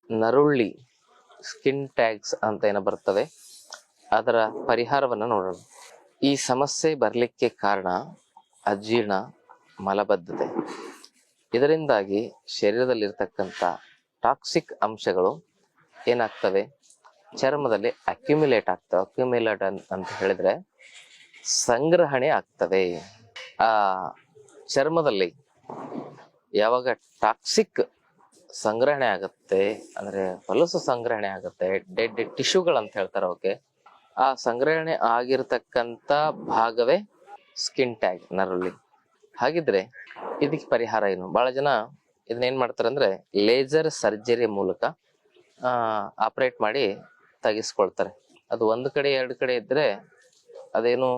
ನರುಳ್ಳಿ skin tags ಅಂತ ಏನೋ ಬರ್ತವೆ, ಅದರ ಪರಿಹಾರವನ್ನು ನೋಡೋಣ. ಈ ಸಮಸ್ಯೆ ಬರಲಿಕ್ಕೆ ಕಾರಣ ಅಜೀರ್ಣ, ಮಲಬದ್ಧತೆ. ಇದರಿಂದಾಗಿ ಶರೀರದಲ್ಲಿರ್ತಕ್ಕಂಥ ಟಾಕ್ಸಿಕ್ ಅಂಶಗಳು ಏನಾಗ್ತವೆ, ಚರ್ಮದಲ್ಲಿ ಅಕ್ಯುಮಿಲೇಟ್ ಆಗ್ತವೆ. ಅಕ್ಯುಮಿಲೇಟ್ ಅಂತ ಹೇಳಿದ್ರೆ ಸಂಗ್ರಹಣೆ ಆಗ್ತವೆ. ಆ ಚರ್ಮದಲ್ಲಿ ಯಾವಾಗ ಟಾಕ್ಸಿಕ್ ಸಂಗ್ರಹಣೆ ಆಗುತ್ತೆ ಅಂದ್ರೆ ಹೊಲಸು ಸಂಗ್ರಹಣೆ ಆಗುತ್ತೆ, ಡೆಡ್ ಟಿಶ್ಯೂಗಳಂತ ಹೇಳ್ತಾರೆ ಅವಕ್ಕೆ, ಆ ಸಂಗ್ರಹಣೆ ಆಗಿರ್ತಕ್ಕಂಥ ಭಾಗವೇ ಸ್ಕಿನ್ ಟ್ಯಾಗ್, ನರುಳ್ಳಿ. ಹಾಗಿದ್ರೆ ಇದಕ್ಕೆ ಪರಿಹಾರ ಏನು? ಬಹಳ ಜನ ಇದನ್ನೇನ್ ಮಾಡ್ತಾರೆ ಅಂದ್ರೆ ಲೇಸರ್ ಸರ್ಜರಿ ಮೂಲಕ ಆಪರೇಟ್ ಮಾಡಿ ತೆಗಿಸ್ಕೊಳ್ತಾರೆ. ಅದು ಒಂದು ಕಡೆ ಎರಡು ಕಡೆ ಇದ್ರೆ ಅದೇನು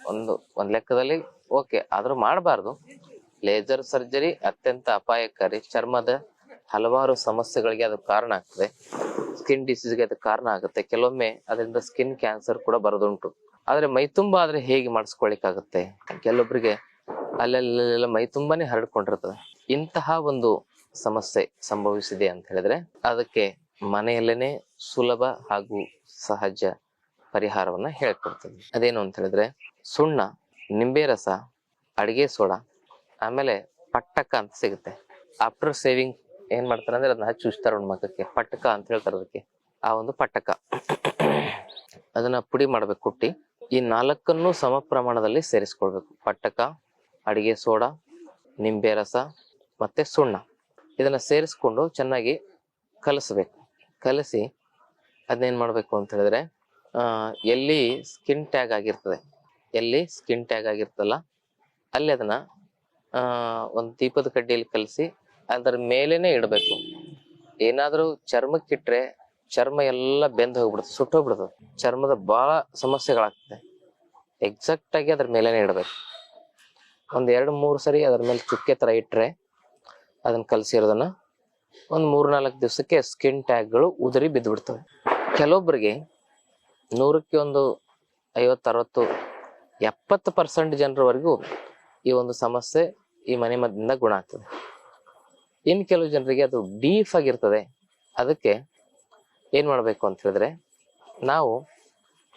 ಒಂದ್ ಲೆಕ್ಕದಲ್ಲಿ ಓಕೆ, ಆದ್ರೂ ಮಾಡಬಾರ್ದು. ಲೇಸರ್ ಸರ್ಜರಿ ಅತ್ಯಂತ ಅಪಾಯಕಾರಿ. ಚರ್ಮದ ಹಲವಾರು ಸಮಸ್ಯೆಗಳಿಗೆ ಅದು ಕಾರಣ ಆಗ್ತದೆ. ಸ್ಕಿನ್ ಡಿಸೀಸ್ಗೆ ಅದು ಕಾರಣ ಆಗುತ್ತೆ. ಕೆಲವೊಮ್ಮೆ ಅದರಿಂದ ಸ್ಕಿನ್ ಕ್ಯಾನ್ಸರ್ ಕೂಡ ಬರೋದುಂಟು. ಆದ್ರೆ ಮೈ ತುಂಬಾ ಆದ್ರೆ ಹೇಗೆ ಮಾಡಿಸ್ಕೊಳಿಕ್ಕಾಗುತ್ತೆ? ಕೆಲವೊಬ್ಬರಿಗೆ ಅಲ್ಲೆಲ್ಲ ಮೈ ತುಂಬಾನೇ ಹರಡ್ಕೊಂಡಿರ್ತದೆ. ಇಂತಹ ಒಂದು ಸಮಸ್ಯೆ ಸಂಭವಿಸಿದೆ ಅಂತ ಹೇಳಿದ್ರೆ ಅದಕ್ಕೆ ಮನೆಯಲ್ಲೇನೆ ಸುಲಭ ಹಾಗೂ ಸಹಜ ಪರಿಹಾರವನ್ನ ಹೇಳ್ಕೊಡ್ತದೆ. ಅದೇನು ಅಂತ ಹೇಳಿದ್ರೆ ಸುಣ್ಣ, ನಿಂಬೆ ರಸ, ಅಡಿಗೆ ಸೋಡಾ, ಆಮೇಲೆ ಪಟ್ಟಕ ಅಂತ ಸಿಗುತ್ತೆ. ಆಫ್ಟರ್ ಸೇವಿಂಗ್ ಏನ್ ಮಾಡ್ತಾರೆ ಅಂದ್ರೆ ಅದನ್ನ ಹಚ್ಚಿ ಉಚ್ತಾರ ಮಖಕ್ಕೆ, ಪಟ್ಟಕ ಅಂತ ಹೇಳ್ತಾರೆ ಅದಕ್ಕೆ. ಆ ಒಂದು ಪಟ್ಟಕ ಅದನ್ನ ಪುಡಿ ಮಾಡ್ಬೇಕು, ಕುಟ್ಟಿ ಈ ನಾಲ್ಕನ್ನು ಸಮ ಪ್ರಮಾಣದಲ್ಲಿ ಸೇರಿಸ್ಕೊಳ್ಬೇಕು. ಪಟ್ಟಕ, ಅಡಿಗೆ ಸೋಡಾ, ನಿಂಬೆ ರಸ ಮತ್ತೆ ಸುಣ್ಣ, ಇದನ್ನ ಸೇರಿಸ್ಕೊಂಡು ಚೆನ್ನಾಗಿ ಕಲಸಬೇಕು. ಕಲಸಿ ಅದನ್ನೇನ್ ಮಾಡ್ಬೇಕು ಅಂತ ಹೇಳಿದ್ರೆ ಎಲ್ಲಿ ಸ್ಕಿನ್ ಟ್ಯಾಗ್ ಆಗಿರ್ತದೆ, ಎಲ್ಲಿ ಸ್ಕಿನ್ ಟ್ಯಾಗ್ ಆಗಿರ್ತಲ್ಲ ಅಲ್ಲಿ ಅದನ್ನ ಒಂದು ದೀಪದ ಕಡ್ಡಿಯಲ್ಲಿ ಕಲಸಿ ಅದರ ಮೇಲೇನೆ ಇಡಬೇಕು. ಏನಾದ್ರೂ ಚರ್ಮಕ್ಕಿಟ್ರೆ ಚರ್ಮ ಎಲ್ಲ ಬೆಂದ್ ಹೋಗ್ಬಿಡುತ್ತೆ, ಸುಟ್ಟೋಗ್ಬಿಡ್ತದೆ. ಚರ್ಮದ ಬಹಳ ಸಮಸ್ಯೆಗಳಾಗ್ತದೆ. ಎಕ್ಸಾಕ್ಟ್ ಆಗಿ ಅದ್ರ ಮೇಲೇನೆ ಇಡಬೇಕು. ಒಂದ್ 2-3 ಸರಿ ಅದ್ರ ಮೇಲೆ ಚುಕ್ಕೆ ತರ ಇಟ್ರೆ ಅದನ್ನ ಕಲಸಿರೋದನ್ನ ಒಂದ್ 3-4 ದಿವಸಕ್ಕೆ ಸ್ಕಿನ್ ಟ್ಯಾಗ್ಗಳು ಉದುರಿ ಬಿದ್ದು ಬಿಡ್ತವೆ. ಕೆಲವೊಬ್ಬರಿಗೆ 100ಕ್ಕೆ ಒಂದು 50-60-70% ಜನರವರೆಗೂ ಈ ಒಂದು ಸಮಸ್ಯೆ ಈ ಮನೆ ಮದ್ದಿಂದ ಗುಣ ಆಗ್ತದೆ. ಇನ್ ಕೆಲವು ಜನರಿಗೆ ಅದು ಡೀಪ್ ಆಗಿರ್ತದೆ. ಅದಕ್ಕೆ ಏನ್ ಮಾಡ್ಬೇಕು ಅಂತ ಹೇಳಿದ್ರೆ ನಾವು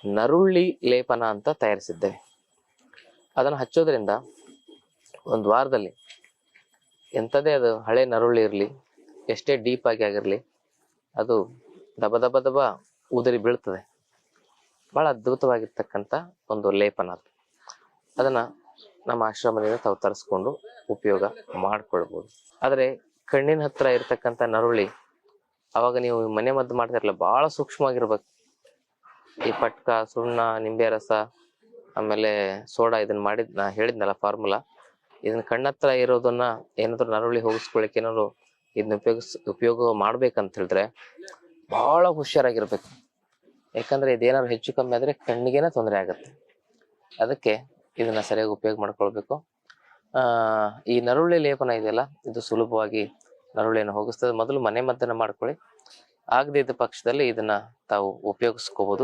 ನರುಳ್ಳಿ ಲೇಪನ ಅಂತ ತಯಾರಿಸಿದ್ದೇವೆ. ಅದನ್ನ ಹಚ್ಚೋದ್ರಿಂದ ಒಂದು ವಾರದಲ್ಲಿ ಎಂಥದೇ ಅದು ಹಳೆ ನರುಳ್ಳಿ ಇರ್ಲಿ, ಎಷ್ಟೇ ಡೀಪ್ ಆಗಿ ಆಗಿರ್ಲಿ, ಅದು ದಬ ದಬ ದಬ ಉದುರಿ ಬೀಳ್ತದೆ. ಬಹಳ ಅದ್ಭುತವಾಗಿರ್ತಕ್ಕಂಥ ಒಂದು ಲೇಪನ ಅದು. ಅದನ್ನ ನಮ್ಮ ಆಶ್ರಮದಿಂದ ತಾವು ತರಿಸ್ಕೊಂಡು ಉಪಯೋಗ ಮಾಡ್ಕೊಳ್ಬಹುದು. ಆದ್ರೆ ಕಣ್ಣಿನ ಹತ್ರ ಇರ್ತಕ್ಕಂಥ ನರುಳ್ಳಿ ಅವಾಗ ನೀವು ಮನೆ ಮದ್ದು ಮಾಡ್ತಿರಲ್ಲ, ಬಹಳ ಸೂಕ್ಷ್ಮವಾಗಿರ್ಬೇಕು. ಈ ಪಟ್ಕ, ಸುಣ್ಣ, ನಿಂಬೆ ರಸ, ಆಮೇಲೆ ಸೋಡಾ ಇದನ್ನ ನಾ ಹೇಳಿದ್ನಲ್ಲ ಫಾರ್ಮುಲಾ, ಇದನ್ನ ಕಣ್ಣತ್ರ ಇರೋದನ್ನ ಏನಾದ್ರು ನರುಳ್ಳಿ ಹೋಗಿಸ್ಕೊಳಕ್ಕೆ ಏನಾದ್ರು ಇದನ್ನ ಉಪಯೋಗ ಮಾಡ್ಬೇಕಂತ ಹೇಳಿದ್ರೆ ಬಹಳ ಹುಷಾರಾಗಿರ್ಬೇಕು. ಯಾಕಂದ್ರೆ ಇದೇನಾದ್ರು ಹೆಚ್ಚು ಕಮ್ಮಿ ಆದ್ರೆ ಕಣ್ಣಿಗೇನೆ ತೊಂದರೆ ಆಗತ್ತೆ. ಅದಕ್ಕೆ ಇದನ್ನ ಸರಿಯಾಗಿ ಉಪಯೋಗ ಮಾಡ್ಕೊಳ್ಬೇಕು. ಈ ನರುಳ್ಳಿ ಲೇಪನ ಇದೆಯಲ್ಲ, ಇದು ಸುಲಭವಾಗಿ ನರುಳಿಯನ್ನು ಹೋಗಿಸ್ತದೆ. ಮೊದಲು ಮನೆ ಮದ್ದನ್ನ ಮಾಡ್ಕೊಳ್ಳಿ. ಆಗದೇ ಇದ್ದ ಪಕ್ಷದಲ್ಲಿ ಇದನ್ನ ತಾವು ಉಪಯೋಗಿಸ್ಕೋಬಹುದು.